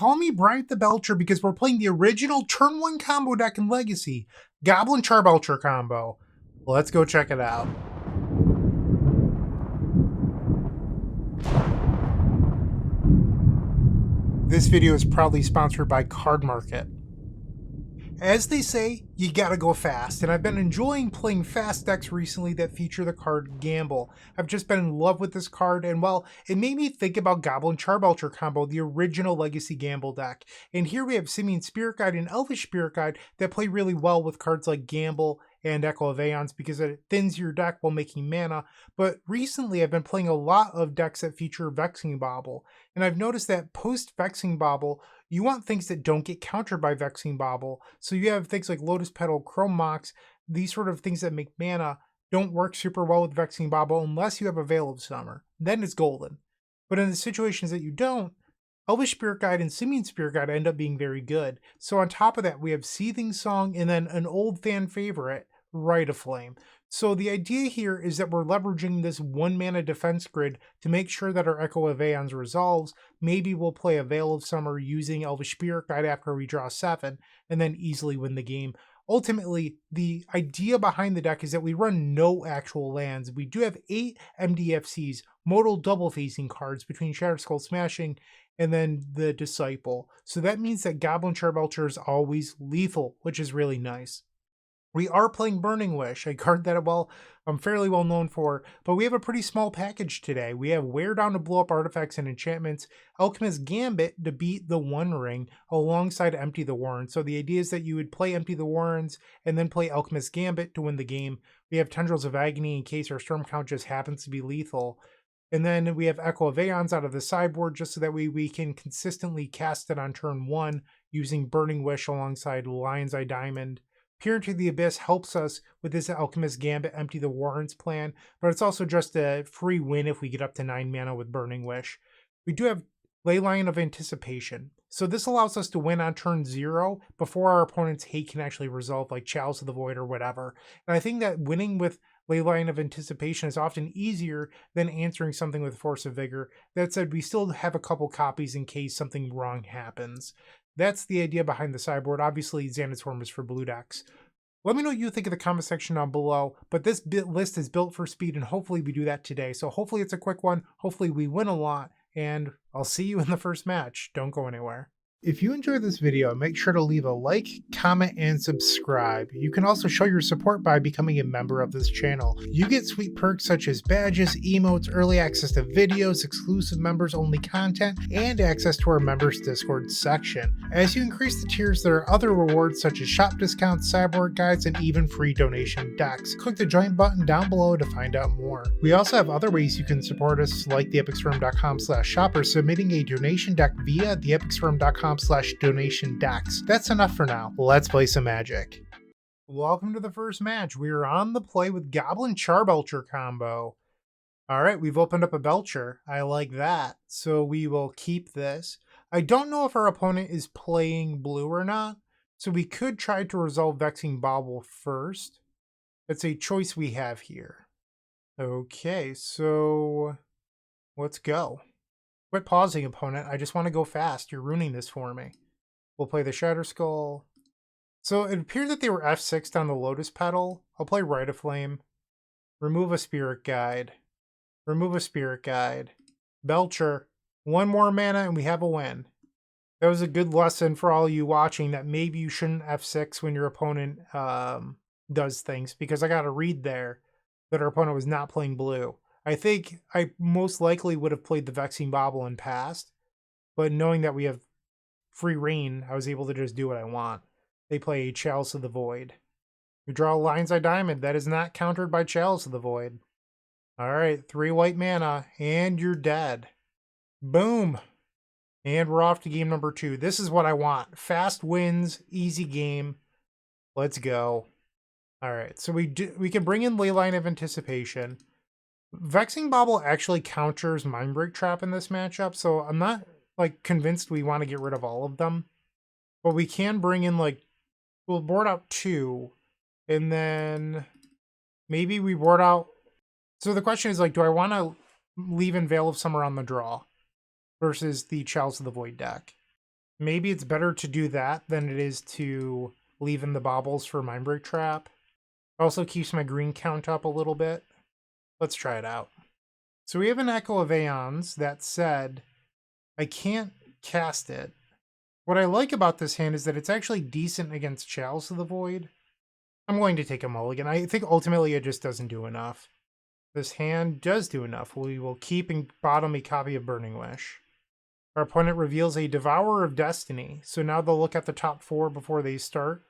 Call me Bryant the Belcher because we're playing the original turn 1 combo deck in Legacy, Goblin Charbelcher Combo. Let's go check it out. This video is proudly sponsored by Card Market. As they say, you gotta go fast, and I've been enjoying playing fast decks recently that feature the card Gamble. I've just been in love with this card, and well, it made me think about Goblin Charbelcher Combo, the original Legacy Gamble deck. And here we have Simian Spirit Guide and Elvish Spirit Guide that play really well with cards like Gamble and Echo of Eons because it thins your deck while making mana. But recently I've been playing a lot of decks that feature Vexing Bauble, and I've noticed that post Vexing Bauble, you want things that don't get countered by Vexing Bauble. So you have things like Lotus Petal, Chrome Mox, these sort of things that make mana don't work super well with Vexing Bauble unless you have a Veil of Summer. Then it's golden. But in the situations that you don't, Elvish Spirit Guide and Simian Spirit Guide end up being very good. So on top of that, we have Seething Song and then an old fan favorite, Rite of Flame. So the idea here is that we're leveraging this 1 mana defense grid to make sure that our Echo of Eons resolves. Maybe we'll play a Veil of Summer using Elvish Spirit Guide after we draw 7 and then easily win the game. Ultimately, the idea behind the deck is that we run no actual lands. We do have 8 MDFCs, modal double facing cards between Shatterskull Smashing and then the Disciple. So that means that Goblin Charbelcher is always lethal, which is really nice. We are playing Burning Wish, a card that I'm fairly well known for, but we have a pretty small package today. We have Wear Down to blow up artifacts and enchantments, Alchemist Gambit to beat the One Ring alongside Empty the Warren. So the idea is that you would play Empty the Warrens and then play Alchemist Gambit to win the game. We have Tendrils of Agony in case our Storm Count just happens to be lethal. And then we have Echo of Eons out of the sideboard just so that we can consistently cast it on turn 1 using Burning Wish alongside Lion's Eye Diamond. Peer into the Abyss helps us with this Alchemist Gambit Empty the Warrens plan, but it's also just a free win if we get up to 9 mana with Burning Wish. We do have Leyline of Anticipation, so this allows us to win on turn 0 before our opponent's hate can actually resolve, like Chalice of the Void or whatever. And I think that winning with Leyline of Anticipation is often easier than answering something with Force of Vigor. That said, we still have a couple copies in case something wrong happens. That's the idea behind the sideboard. Obviously, Xanatorm is for blue decks. Let me know what you think in the comment section down below, but this list is built for speed, and hopefully we do that today. So hopefully it's a quick one, hopefully we win a lot, and I'll see you in the first match. Don't go anywhere. If you enjoyed this video, make sure to leave a like, comment, and subscribe. You can also show your support by becoming a member of this channel. You get sweet perks such as badges, emotes, early access to videos, exclusive members-only content, and access to our members Discord section. As you increase the tiers, there are other rewards such as shop discounts, sideboard guides, and even free donation decks. Click the join button down below to find out more. We also have other ways you can support us, like theepicstorm.com/shop or submitting a donation deck via theepicstorm.com/donation decks. That's enough for now. Let's play some Magic. Welcome to the first match. We are on the play with Goblin Charbelcher Combo. Alright, we've opened up a Belcher. I like that. So we will keep this. I don't know if our opponent is playing blue or not, so we could try to resolve Vexing Bauble first. It's a choice we have here. Okay, so let's go. Quit pausing, opponent. I just want to go fast. You're ruining this for me. We'll play the Shatterskull. So it appeared that they were F6 down the Lotus Petal. I'll play Rite of Flame. Remove a Spirit Guide. Remove a Spirit Guide. Belcher. 1 more mana and we have a win. That was a good lesson for all you watching that maybe you shouldn't F6 when your opponent does things, because I got a read there that our opponent was not playing blue. I think I most likely would have played the Vexing Bauble in past, but knowing that we have free reign, I was able to just do what I want. They play Chalice of the Void. We draw Lion's Eye Diamond. That is not countered by Chalice of the Void. Alright, 3 white mana, and you're dead. Boom! And we're off to game number 2. This is what I want. Fast wins, easy game. Let's go. Alright, so we can bring in Leyline of Anticipation. Vexing Bauble actually counters Mindbreak Trap in this matchup, so I'm not convinced we want to get rid of all of them. But we can bring in we'll board out 2, and then maybe we board out. So the question is do I want to leave in Veil of Summer on the draw versus the Chalice of the Void deck? Maybe it's better to do that than it is to leave in the baubles for Mindbreak Trap. Also keeps my green count up a little bit. Let's try it out. So we have an Echo of Eons. That said, I can't cast it. What I like about this hand is that it's actually decent against Chalice of the Void. I'm going to take a mulligan. I think ultimately it just doesn't do enough. This hand does do enough. We will keep and bottom a copy of Burning Wish. Our opponent reveals a Devourer of Destiny, so now they'll look at the top 4 before they start.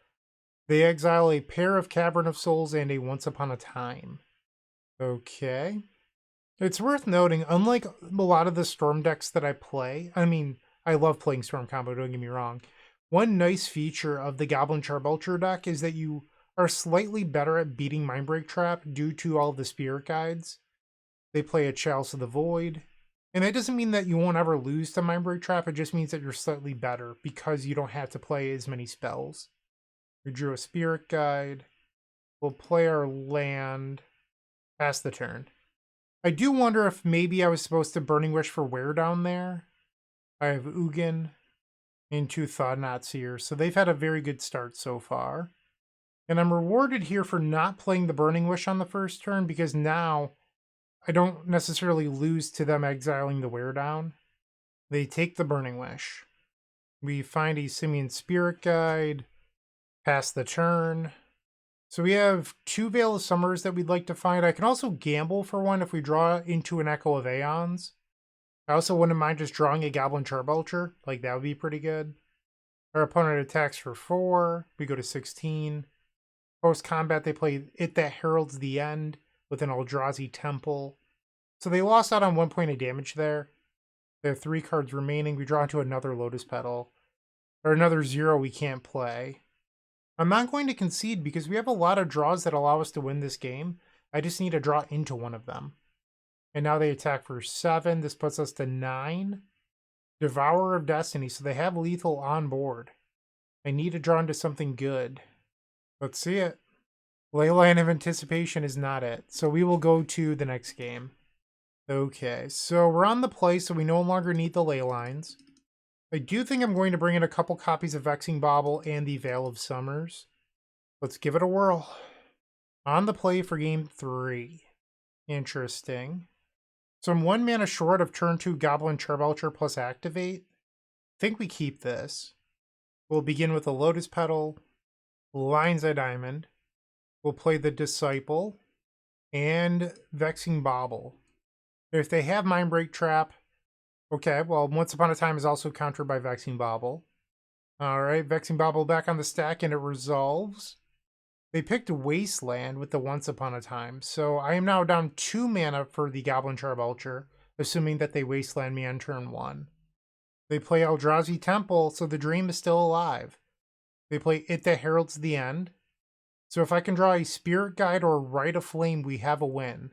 They exile a pair of Cavern of Souls and a Once Upon a Time. Okay. It's worth noting, unlike a lot of the Storm decks that I play, I mean, I love playing Storm Combo, don't get me wrong. One nice feature of the Goblin Charbelcher deck is that you are slightly better at beating Mindbreak Trap due to all the Spirit Guides. They play a Chalice of the Void. And that doesn't mean that you won't ever lose to Mindbreak Trap, it just means that you're slightly better because you don't have to play as many spells. We drew a Spirit Guide. We'll play our land. Pass the turn. I do wonder if maybe I was supposed to Burning Wish for Wear down there. I have Ugin and 2 Thought-Knots here, so they've had a very good start so far. And I'm rewarded here for not playing the Burning Wish on the first turn because now I don't necessarily lose to them exiling the Wear down. They take the Burning Wish. We find a Simian Spirit Guide. Pass the turn. So we have 2 Veil of Summers that we'd like to find. I can also gamble for one if we draw into an Echo of Eons. I also wouldn't mind just drawing a Goblin Charbelcher. Like, that would be pretty good. Our opponent attacks for 4. We go to 16. Post-combat, they play It That Heralds the End with an Eldrazi Temple. So they lost out on 1 point of damage there. They have 3 cards remaining. We draw into another Lotus Petal. Or another 0 we can't play. I'm not going to concede because we have a lot of draws that allow us to win this game. I just need to draw into one of them. And now they attack for 7. This puts us to 9. Devourer of Destiny, so they have lethal on board. I need to draw into something good. Let's see it. Leyline of Anticipation is not it, so we will go to the next game. Okay, so we're on the play, so we no longer need the ley lines. I do think I'm going to bring in a couple copies of Vexing Bauble and the Veil of Summers. Let's give it a whirl. On the play for game 3. Interesting. So I'm 1 mana short of turn 2 Goblin Charbelcher plus activate. I think we keep this. We'll begin with a Lotus Petal, Lion's Eye Diamond. We'll play the Disciple and Vexing Bauble. If they have Mindbreak Trap, okay, well, Once Upon a Time is also countered by Vexing Bauble. Alright, Vexing Bauble back on the stack and it resolves. They picked Wasteland with the Once Upon a Time, so I am now down 2 mana for the Goblin Charbelcher, assuming that they Wasteland me on turn 1. They play Eldrazi Temple, so the dream is still alive. They play It That Heralds the End. So if I can draw a Spirit Guide or Rite of Flame, we have a win.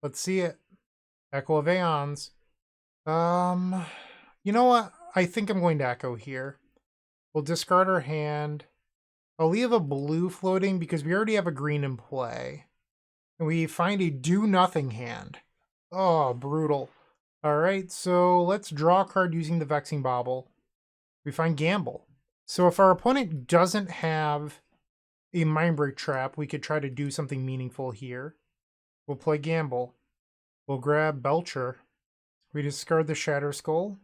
Let's see it. Echo of Eons. You know what? I think I'm going to Echo here. We'll discard our hand. I'll leave a blue floating because we already have a green in play. And we find a do-nothing hand. Oh, brutal. Alright, so let's draw a card using the Vexing Bauble. We find Gamble. So if our opponent doesn't have a Mindbreak Trap, we could try to do something meaningful here. We'll play Gamble. We'll grab Belcher. We discard the Shatterskull.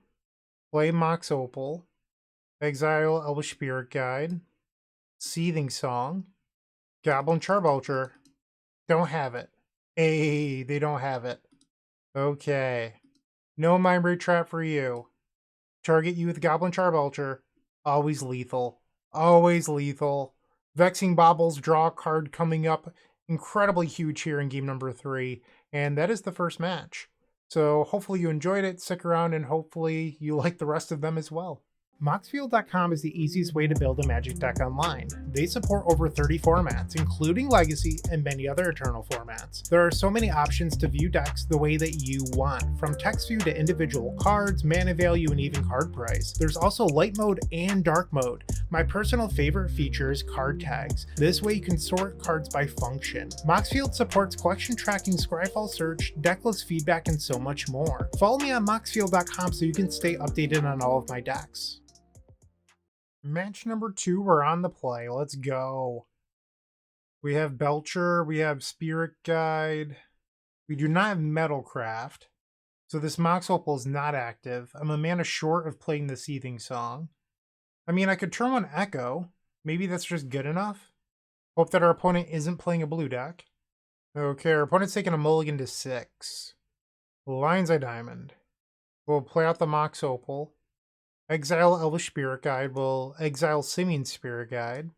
Play Mox Opal. Exile Elvish Spirit Guide. Seething Song. Goblin Charbelcher. Don't have it. Hey, they don't have it. Okay. No Mindbreak Trap for you. Target you with Goblin Charbelcher. Always lethal. Always lethal. Vexing Bauble's draw card coming up incredibly huge here in game number 3. And that is the first match. So hopefully you enjoyed it. Stick around and hopefully you like the rest of them as well. Moxfield.com is the easiest way to build a Magic deck online. They support over 30 formats, including Legacy and many other Eternal formats. There are so many options to view decks the way that you want, from text view to individual cards, mana value, and even card price. There's also light mode and dark mode. My personal favorite feature is card tags. This way you can sort cards by function. Moxfield supports collection tracking, Scryfall search, decklist feedback, and so much more. Follow me on Moxfield.com so you can stay updated on all of my decks. Match number 2, we're on the play. Let's go. We have Belcher, we have Spirit Guide. We do not have Metalcraft. So this Mox Opal is not active. I'm a mana short of playing the Seething Song. I mean, I could turn on Echo. Maybe that's just good enough. Hope that our opponent isn't playing a blue deck. Okay, our opponent's taking a mulligan to 6. Lion's Eye Diamond. We'll play out the Mox Opal. Exile Elvish Spirit Guide. We'll exile Simian Spirit Guide.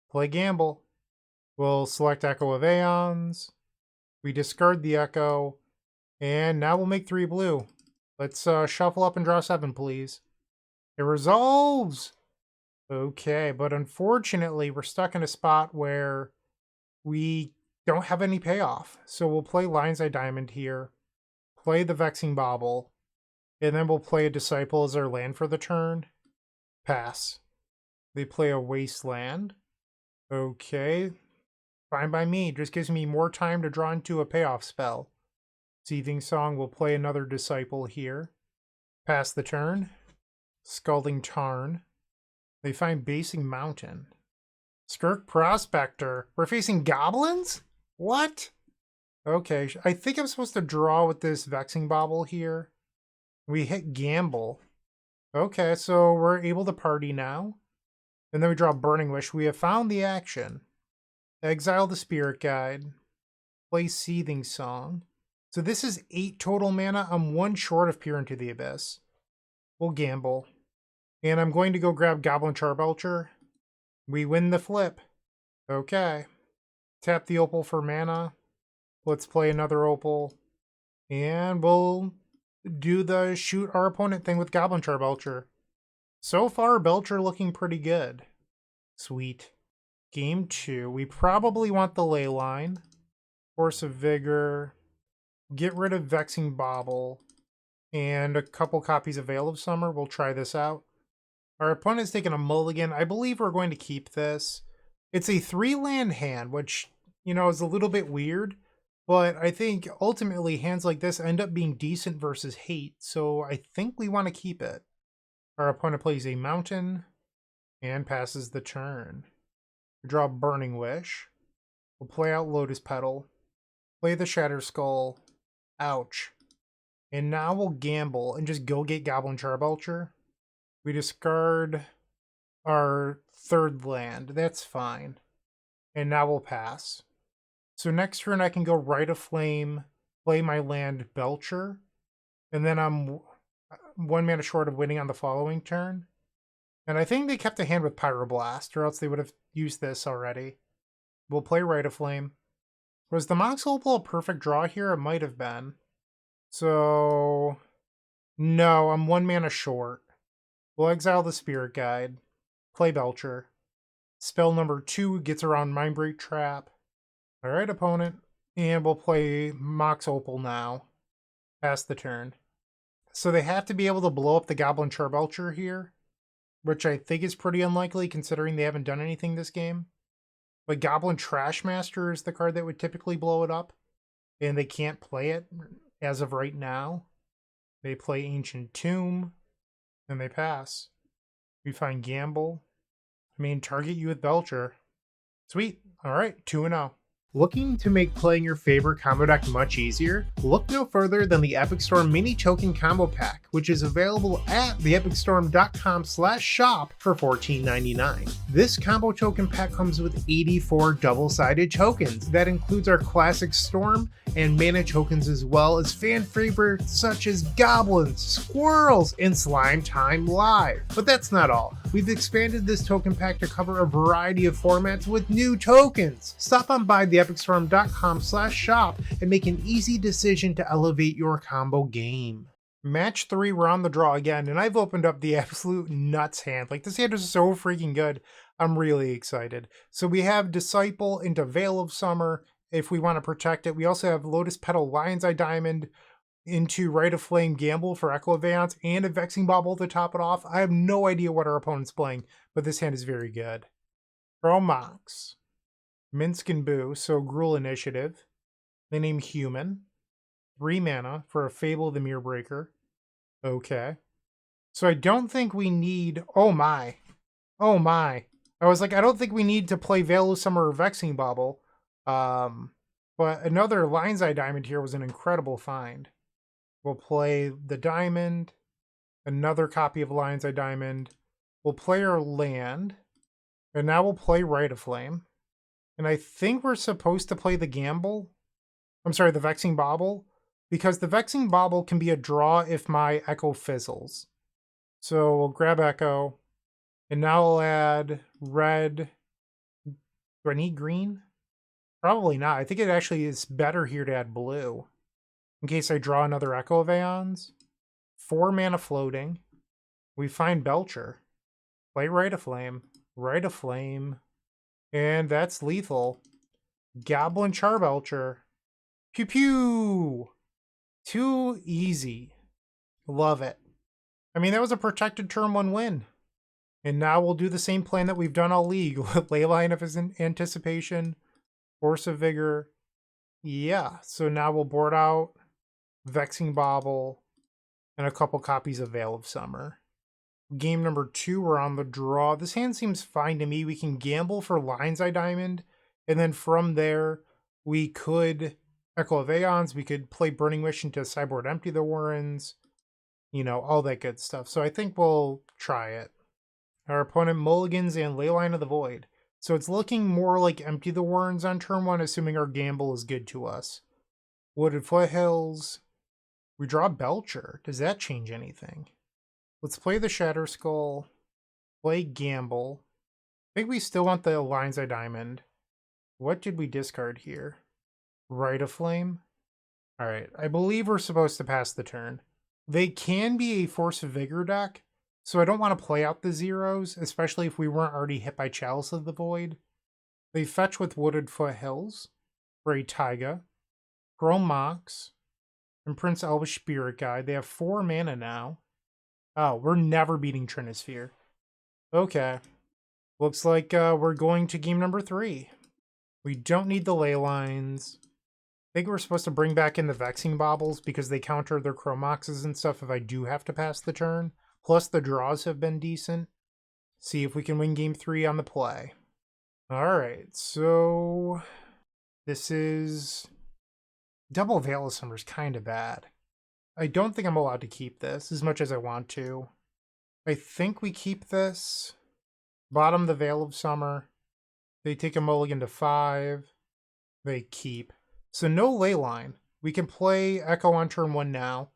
Play Gamble. We'll select Echo of Eons. We discard the Echo. And now we'll make 3 blue. Let's shuffle up and draw 7, please. It resolves! Okay, but unfortunately, we're stuck in a spot where we don't have any payoff. So we'll play Lion's Eye Diamond here. Play the Vexing Bauble. And then we'll play a Disciple as our land for the turn. Pass. They play a Wasteland. Okay. Fine by me. Just gives me more time to draw into a payoff spell. Seething Song will play another Disciple here. Pass the turn. Scalding Tarn. They find Basing Mountain. Skirk Prospector. We're facing goblins? What? Okay, I think I'm supposed to draw with this Vexing Bauble here. We hit Gamble. Okay, so we're able to party now. And then we draw Burning Wish. We have found the action. Exile the Spirit Guide. Play Seething Song. So this is 8 total mana. I'm 1 short of Peer into the Abyss. We'll gamble. And I'm going to go grab Goblin Charbelcher. We win the flip. Okay. Tap the Opal for mana. Let's play another Opal. And we'll do the shoot our opponent thing with Goblin Charbelcher. So far, Belcher looking pretty good. Sweet. Game 2. We probably want the Ley Line. Force of Vigor. Get rid of Vexing Bauble. And a couple copies of Veil of Summer. We'll try this out. Our opponent's taking a mulligan. I believe we're going to keep this. It's a 3-land hand, which, you know, is a little bit weird. But I think ultimately hands like this end up being decent versus hate. So I think we want to keep it. Our opponent plays a mountain and passes the turn. We draw Burning Wish. We'll play out Lotus Petal. Play the Shatterskull. Ouch. And now we'll gamble and just go get Goblin Charbelcher. We discard our 3rd land. That's fine. And now we'll pass. So next turn I can go Rite of Flame, play my land Belcher. And then I'm 1 mana short of winning on the following turn. And I think they kept a hand with Pyroblast, or else they would have used this already. We'll play Rite of Flame. Was the Mox Opal a perfect draw here? It might have been. So, no, I'm 1 mana short. We'll exile the Spirit Guide. Play Belcher. Spell number 2 gets around Mindbreak Trap. Alright, opponent. And we'll play Mox Opal now. Pass the turn. So they have to be able to blow up the Goblin Charbelcher here, which I think is pretty unlikely considering they haven't done anything this game. But Goblin Trashmaster is the card that would typically blow it up, and they can't play it as of right now. They play Ancient Tomb, and they pass. We find Gamble. I mean, target you with Belcher. Sweet. Alright, 2-0. Looking to make playing your favorite combo deck much easier? Look no further than the Epic Storm Mini Token Combo Pack, which is available at theepicstorm.com/shop for $14.99. This combo token pack comes with 84 double-sided tokens. That includes our classic Storm and mana tokens, as well as fan favorites such as Goblins, Squirrels, and Slime Time Live. But that's not all. We've expanded this token pack to cover a variety of formats with new tokens. Stop on by theepicstorm.com/shop and make an easy decision to elevate your combo game. Match 3, we're on the draw again, and I've opened up the absolute nuts hand. Like, this hand is so freaking good. I'm really excited. So we have Disciple into Veil of Summer if we want to protect it. We also have Lotus Petal, Lion's Eye Diamond into Rite of Flame, Gamble for Echo of Eons, and a Vexing Bauble to top it off. I have no idea what our opponent's playing, but this hand is very good. Pro Mox. Minsk and Boo, so Gruul Initiative. They name Human. 3 mana for a Fable of the Mirror Breaker. Okay. So I don't think we need... Oh my. Oh my. I was like, I don't think we need to play Veil of Summer or Vexing Bauble. Um, but another Lion's Eye Diamond here was an incredible find. We'll play the Diamond, another copy of Lion's Eye Diamond. We'll play our land, and now we'll play Rite of Flame. And I think we're supposed to play the Gamble. I'm sorry, the Vexing Bauble, because the Vexing Bauble can be a draw if my Echo fizzles. So we'll grab Echo, and now I'll add red. Do I need green? Probably not. I think it actually is better here to add blue. In case I draw another Echo of Eons. 4 mana floating. We find Belcher. Play Rite of Flame. Rite of Flame. And that's lethal. Goblin Charbelcher. Pew pew! Too easy. Love it. I mean, that was a protected turn 1 win. And now we'll do the same plan that we've done all league. Leyline of his anticipation. Force of Vigor. Yeah, so now we'll board out Vexing Bauble and a couple copies of Veil of Summer. Game number 2, we're on the draw. This hand seems fine to me. We can gamble for Lion's Eye Diamond, and then from there, we could Echo of Eons, we could play Burning Wish into sideboard, empty the Warrens, you know, all that good stuff. So I think we'll try it. Our opponent mulligans and Leyline of the Void. So it's looking more like empty the Warrens on turn 1, assuming our gamble is good to us. Wooded Foothills. We draw Belcher. Does that change anything? Let's play the Shatterskull. Play Gamble. I think we still want the Lion's Eye Diamond. What did we discard here? Rite of Flame. Alright, I believe we're supposed to pass the turn. They can be a Force of Vigor deck, so I don't want to play out the zeros, especially if we weren't already hit by Chalice of the Void. They fetch with Wooded Foothills for a Taiga. Chrome Mox. And Prince Elvish Spirit Guide. They have 4 mana now. Oh, we're never beating Trinisphere. Okay. Looks like we're going to game number 3. We don't need the ley lines. I think we're supposed to bring back in the Vexing Baubles because they counter their Chrome Moxes and stuff if I do have to pass the turn. Plus the draws have been decent. See if we can win game 3 on the play. Alright, so this is... Double Veil of Summer is kind of bad. I don't think I'm allowed to keep this as much as I want to. I think we keep this. Bottom the Veil of Summer. They take a mulligan to 5. They keep. So no ley line. We can play Echo on turn 1 now.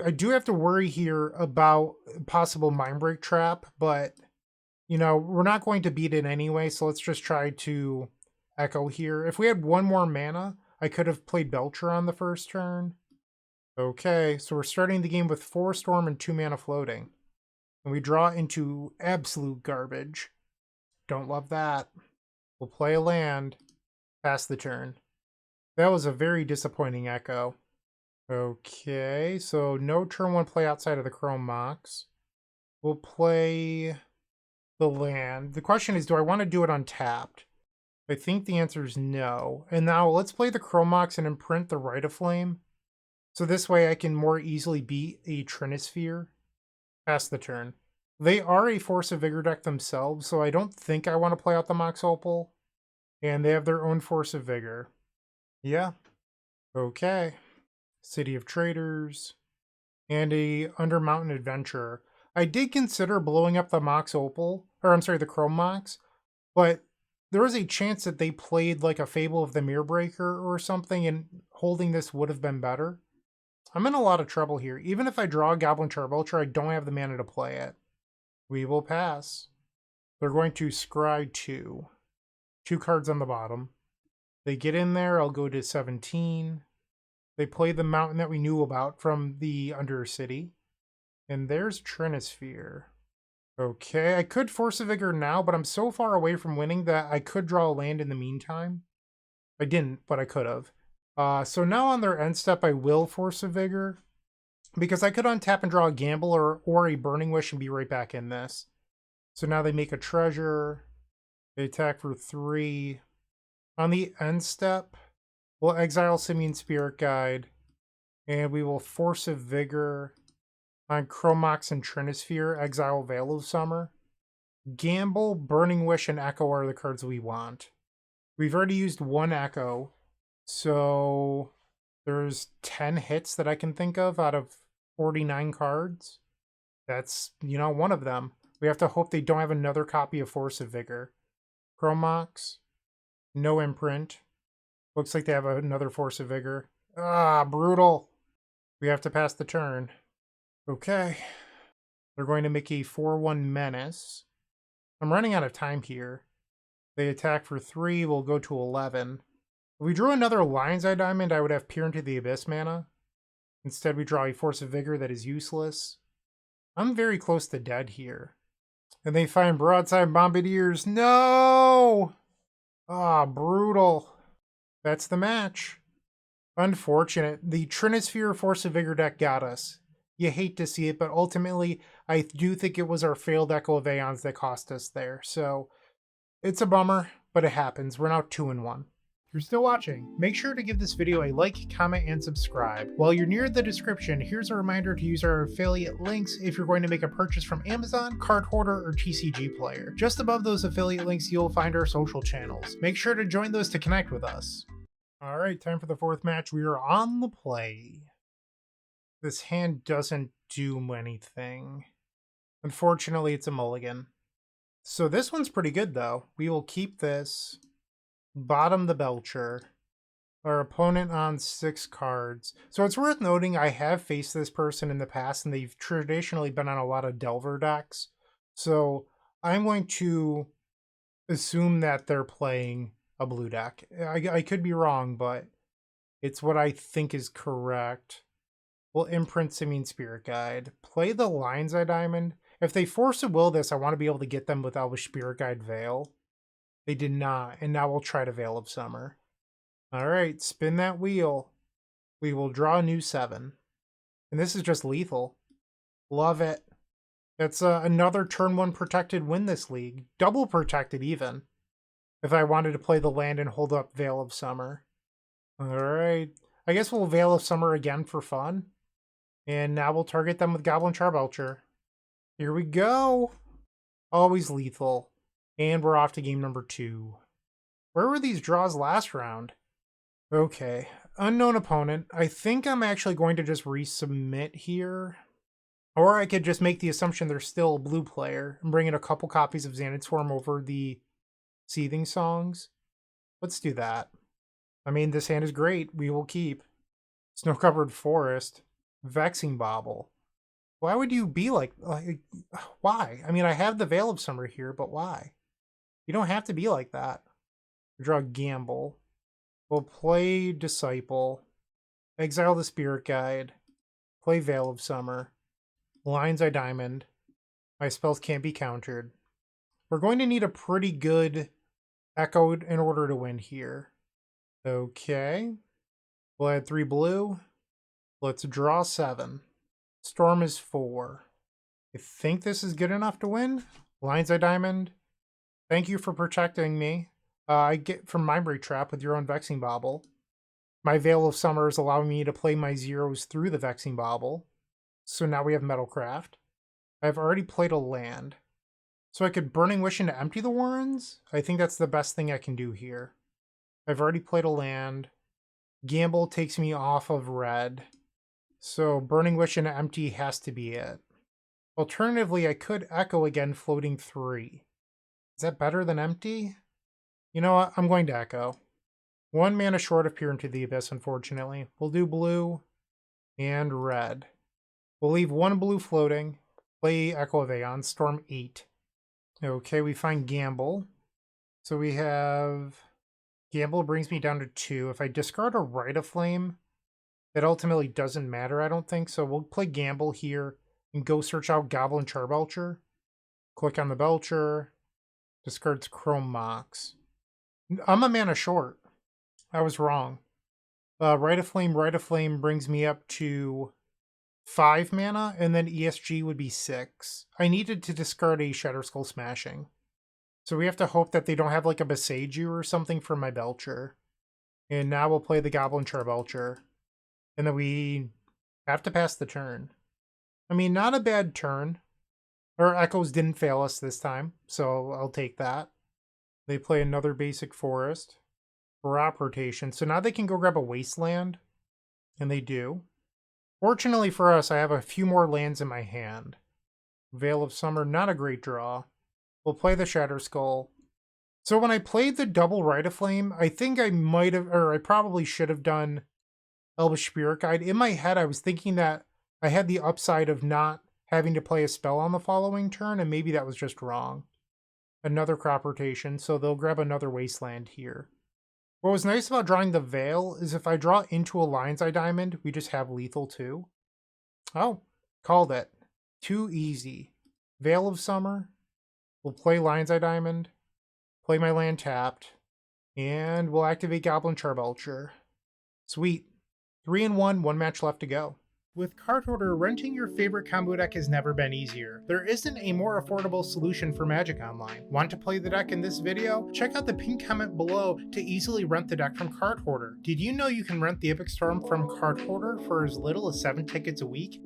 I do have to worry here about possible Mindbreak Trap, but, you know, we're not going to beat it anyway, so let's just try to Echo here. If we had 1 more mana, I could have played Belcher on the first turn. Okay, so we're starting the game with 4 Storm and 2 mana floating. And we draw into absolute garbage. Don't love that. We'll play a land. Pass the turn. That was a very disappointing Echo. Okay, so no turn 1 play outside of the Chrome Mox. We'll play the land. The question is, do I want to do it untapped? I think the answer is no. And now let's play the Chrome Mox and imprint the Rite of Flame. So this way I can more easily beat a Trinisphere. Pass the turn. They are a Force of Vigor deck themselves, so I don't think I want to play out the Mox Opal. And they have their own Force of Vigor. Yeah. Okay. City of Traders. And a Undermountain Adventurer. I did consider blowing up the Mox Opal, or I'm sorry, the Chrome Mox, but there was a chance that they played like a Fable of the Mirrorbreaker or something, and holding this would have been better. I'm in a lot of trouble here. Even if I draw Goblin Charbelcher, I don't have the mana to play it. We will pass. They're going to scry 2. 2 cards on the bottom. They get in there, I'll go to 17. They play the mountain that we knew about from the Undercity. And there's Trinisphere. Okay, I could Force a Vigor now, but I'm so far away from winning that I could draw a land in the meantime. I didn't, but I could have. So now on their end step, I will Force a Vigor. Because I could untap and draw a Gamble or a Burning Wish and be right back in this. So now they make a Treasure. They attack for 3. On the end step, we'll exile Simian Spirit Guide. And we will Force a Vigor on Chrome Mox and Trinisphere, exile Veil of Summer. Gamble, Burning Wish, and Echo are the cards we want. We've already used one Echo, so there's 10 hits that I can think of out of 49 cards. That's, one of them. We have to hope they don't have another copy of Force of Vigor. Chromox, no imprint. Looks like they have another Force of Vigor. Ah, brutal. We have to pass the turn. Okay. They're going to make a 4/1 Menace. I'm running out of time here. They attack for 3, we'll go to 11. If we drew another Lion's Eye Diamond, I would have Peer into the Abyss mana. Instead, we draw a Force of Vigor that is useless. I'm very close to dead here. And they find Broadside Bombardiers. No! Ah, brutal. That's the match. Unfortunate. The Trinisphere Force of Vigor deck got us. You hate to see it, but ultimately, I do think it was our failed Echo of Eons that cost us there. So, it's a bummer, but it happens. We're now 2-1. If you're still watching, make sure to give this video a like, comment, and subscribe. While you're near the description, here's a reminder to use our affiliate links if you're going to make a purchase from Amazon, Card Hoarder, or TCG Player. Just above those affiliate links, you'll find our social channels. Make sure to join those to connect with us. Alright, time for the fourth match. We are on the play. This hand doesn't do anything. Unfortunately, it's a mulligan. So this one's pretty good, though. We will keep this. Bottom the Belcher. Our opponent on 6 cards. So it's worth noting I have faced this person in the past, and they've traditionally been on a lot of Delver decks. So I'm going to assume that they're playing a blue deck. I could be wrong, but it's what I think is correct. We'll imprint Simian Spirit Guide. Play the Lion's Eye Diamond. If they force a will this, I want to be able to get them with Elvish Spirit Guide Veil. They did not, and now we'll try to Veil of Summer. Alright, spin that wheel. We will draw a new 7. And this is just lethal. Love it. That's another turn 1 protected win this league. Double protected even. If I wanted to play the land and hold up Veil of Summer. Alright. I guess we'll Veil of Summer again for fun. And now we'll target them with Goblin Charbelcher. Here we go. Always lethal. And we're off to game number 2. Where were these draws last round? Okay. Unknown opponent. I think I'm actually going to just resubmit here. Or I could just make the assumption they're still a blue player and bring in a couple copies of Xanadu Swarm over the Seething Songs. Let's do that. I mean, this hand is great. We will keep. Snow-covered Forest. Vexing Bauble. Why would you be like, why? I mean, I have the Veil of Summer here, but why? You don't have to be like that. Draw Gamble. We'll play Disciple. Exile the Spirit Guide. Play Veil of Summer. Lion's Eye Diamond. My spells can't be countered. We're going to need a pretty good Echo in order to win here. Okay. We'll add 3 blue. Let's draw 7. Storm is 4. I think this is good enough to win. Lion's Eye Diamond. Thank you for protecting me. I get from Mindbreak Trap with your own Vexing Bauble. My Veil of Summer is allowing me to play my zeros through the Vexing Bauble. So now we have Metalcraft. I've already played a land. So I could Burning Wish into empty the Warrens? I think that's the best thing I can do here. I've already played a land. Gamble takes me off of red. So Burning Wish into empty has to be it. Alternatively, I could Echo again, floating 3. Is that better than empty? You know what? I'm going to Echo. 1 mana short of Peer into the Abyss, unfortunately. We'll do blue and red. We'll leave 1 blue floating. Play Echo of Eons, Storm 8. Okay, we find Gamble. So we have... Gamble brings me down to 2. If I discard a Rite of Flame, it ultimately doesn't matter, I don't think. So we'll play Gamble here and go search out Goblin Charbelcher. Click on the Belcher. Discards Chrome Mox. I'm a mana short. I was wrong. Rite of Flame brings me up to 5 mana, and then ESG would be 6. I needed to discard a Shatterskull Smashing. So we have to hope that they don't have like a Beseiju or something for my Belcher. And now we'll play the Goblin Charbelcher. And then we have to pass the turn. I mean, not a bad turn. Our echoes didn't fail us this time, so I'll take that. They play another basic forest. Wrap rotation. So now they can go grab a wasteland. And they do. Fortunately for us, I have a few more lands in my hand. Veil of Summer, not a great draw. We'll play the Shatterskull. So when I played the double Rite of Flame, I think I might have, or I probably should have done Elvish Spirit Guide. In my head, I was thinking that I had the upside of not having to play a spell on the following turn, and maybe that was just wrong. Another crop rotation, so they'll grab another wasteland here. What was nice about drawing the Veil is if I draw into a Lion's Eye Diamond, we just have lethal too. Oh, called it. Too easy. Veil of Summer. We'll play Lion's Eye Diamond. Play my land tapped. And we'll activate Goblin Charbelcher. Sweet. 3-1, one match left to go. With Card Hoarder, renting your favorite combo deck has never been easier. There isn't a more affordable solution for Magic Online. Want to play the deck in this video? Check out the pinned comment below to easily rent the deck from Card Hoarder. Did you know you can rent the Epic Storm from Card Hoarder for as little as 7 tickets a week?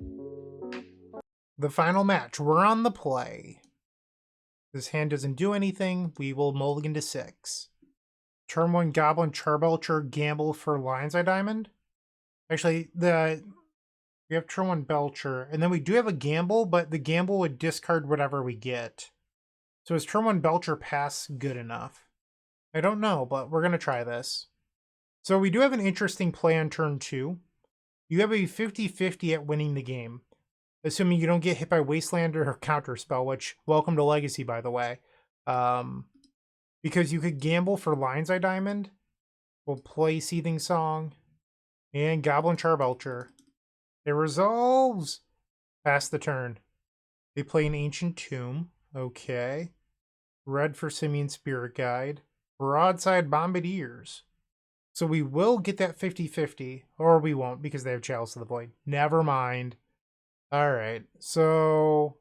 The final match, we're on the play. This hand doesn't do anything, we will mulligan to 6. Turn 1 Goblin Charbelcher gamble for Lion's Eye Diamond. Actually, we have turn 1 Belcher, and then we do have a gamble, but the gamble would discard whatever we get. So is turn 1 Belcher pass good enough? I don't know, but we're going to try this. So we do have an interesting play on turn 2. You have a 50-50 at winning the game, assuming you don't get hit by Wasteland or Counterspell, which, welcome to Legacy, by the way. Because you could gamble for Lion's Eye Diamond. We'll play Seething Song and Goblin Charbelcher. It resolves! Pass the turn. They play an Ancient Tomb. Okay. Red for Simian Spirit Guide. Broadside Bombardiers. So we will get that 50-50. Or we won't because they have Chalice of the Void. Never mind. Alright. So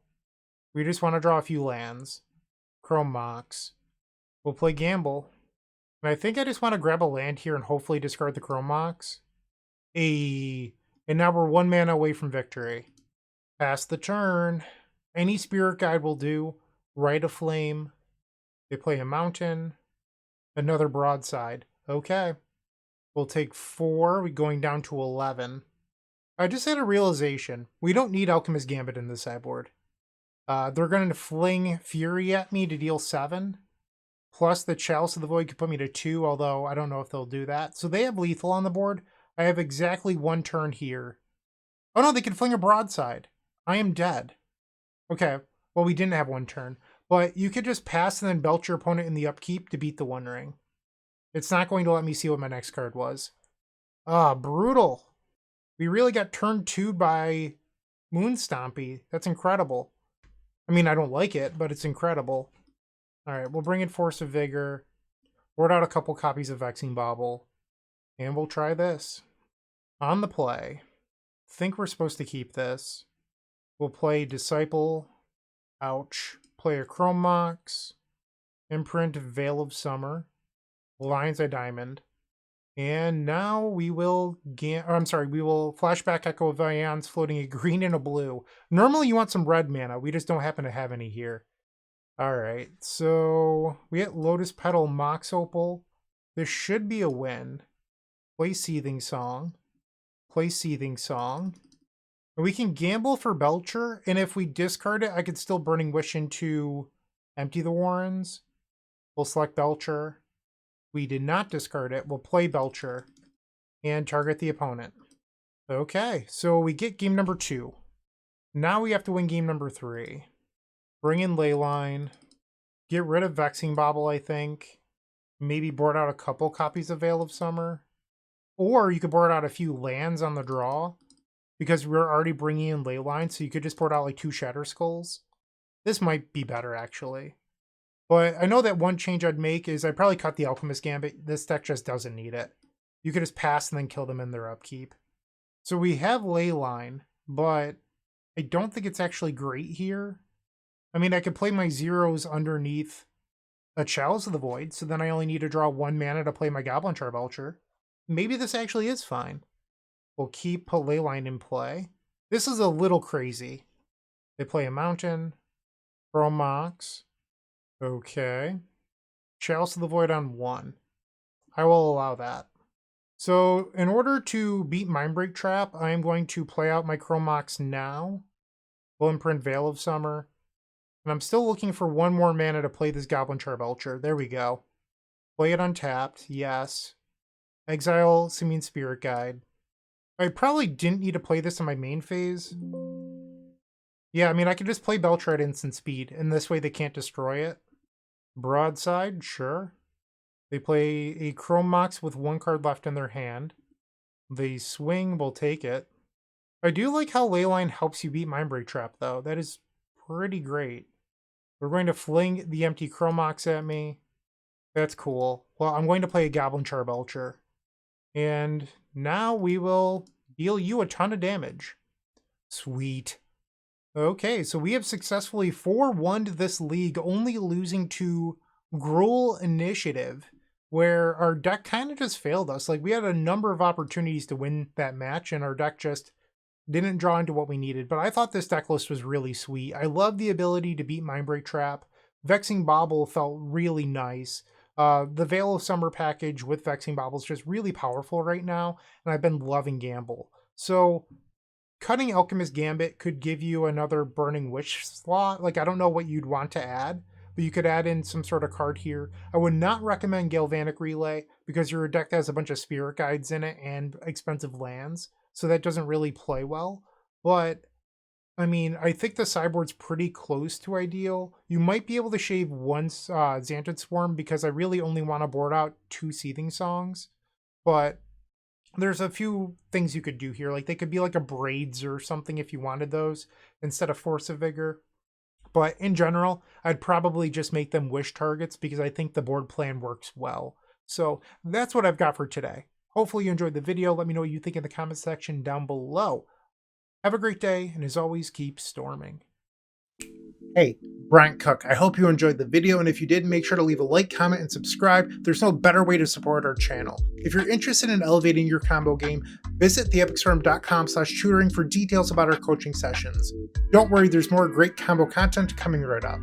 we just want to draw a few lands. Chrome Mox. We'll play Gamble. And I think I just want to grab a land here and hopefully discard the Chrome Mox. And now we're 1 mana away from victory. Pass the turn. Any Spirit Guide will do. Rite of Flame. They play a Mountain. Another Broadside. Okay. We'll take 4. We're going down to 11. I just had a realization. We don't need Alchemist Gambit in the sideboard. They're going to fling Fury at me to deal 7. Plus the Chalice of the Void could put me to 2, although I don't know if they'll do that. So they have lethal on the board. I have exactly 1 turn here. Oh no, they can fling a Broadside. I am dead. Okay, well we didn't have 1 turn. But you could just pass and then belt your opponent in the upkeep to beat the One Ring. It's not going to let me see what my next card was. Ah, brutal. We really got turn 2'd by Moon Stompy. That's incredible. I mean, I don't like it, but it's incredible. Alright, we'll bring in Force of Vigor. Board out a couple copies of Vexing Bauble. And we'll try this. On the play. Think we're supposed to keep this. We'll play Disciple. Ouch. Play a Chrome Mox. Imprint Veil of Summer. Lion's Eye Diamond. And now we will we will flashback Echo of Eons, floating a green and a blue. Normally you want some red mana. We just don't happen to have any here. Alright, so we get Lotus Petal Mox Opal. This should be a win. Play Seething Song. Play Seething Song. And we can gamble for Belcher, and if we discard it, I could still Burning Wish into empty the Warrens. We'll select Belcher. We did not discard it. We'll play Belcher and target the opponent. Okay, so we get game number 2. Now we have to win game number 3. Bring in Leyline. Get rid of Vexing Bauble, I think. Maybe board out a couple copies of Veil of Summer. Or you could board out a few lands on the draw, because we're already bringing in Leyline, so you could just board out like 2 Shatterskulls. This might be better, actually. But I know that one change I'd make is I'd probably cut the Alchemist Gambit. This deck just doesn't need it. You could just pass and then kill them in their upkeep. So we have Leyline, but I don't think it's actually great here. I mean, I could play my zeros underneath a Chalice of the Void, so then I only need to draw 1 mana to play my Goblin Charbelcher. Maybe this actually is fine. We'll keep Leyline in play. This is a little crazy. They play a Mountain. Chromox. Okay. Chalice of the Void on 1. I will allow that. So in order to beat Mindbreak Trap, I am going to play out my Chromox now. We'll imprint Veil of Summer. And I'm still looking for one more mana to play this Goblin Charbelcher. There we go. Play it untapped, yes. Exile Simian Spirit Guide. I probably didn't need to play this in my main phase. Yeah, I mean, I could just play Belcher at instant speed, and this way they can't destroy it. Broadside, sure. They play a Chromox with 1 card left in their hand. They swing, we'll take it. I do like how Leyline helps you beat Mindbreak Trap, though. That is pretty great. We're going to fling the empty Chromox at me. That's cool. Well, I'm going to play a Goblin Charbelcher. And now we will deal you a ton of damage. Sweet. Okay, so we have successfully 4-1'd this league, only losing to Gruul Initiative, where our deck kind of just failed us. Like, we had a number of opportunities to win that match, and our deck just didn't draw into what we needed. But I thought this deck list was really sweet. I love the ability to beat Mindbreak Trap. Vexing Bauble felt really nice. The Veil of Summer package with Vexing Bauble is just really powerful right now, and I've been loving Gamble. So cutting Alchemist Gambit could give you another Burning Wish slot. Like, I don't know what you'd want to add, but you could add in some sort of card here. I would not recommend Galvanic Relay because your deck has a bunch of Spirit Guides in it and expensive lands, so that doesn't really play well. But I mean, I think the sideboard's pretty close to ideal. You might be able to shave one Xantid Swarm because I really only want to board out 2 Seething Songs. But there's a few things you could do here. Like, they could be like a Braids or something if you wanted those instead of Force of Vigor. But in general, I'd probably just make them wish targets because I think the board plan works well. So that's what I've got for today. Hopefully you enjoyed the video. Let me know what you think in the comment section down below. Have a great day, and as always, keep storming. Hey, Bryant Cook. I hope you enjoyed the video, and if you did, make sure to leave a like, comment, and subscribe. There's no better way to support our channel. If you're interested in elevating your combo game, visit theepicstorm.com/tutoring for details about our coaching sessions. Don't worry, there's more great combo content coming right up.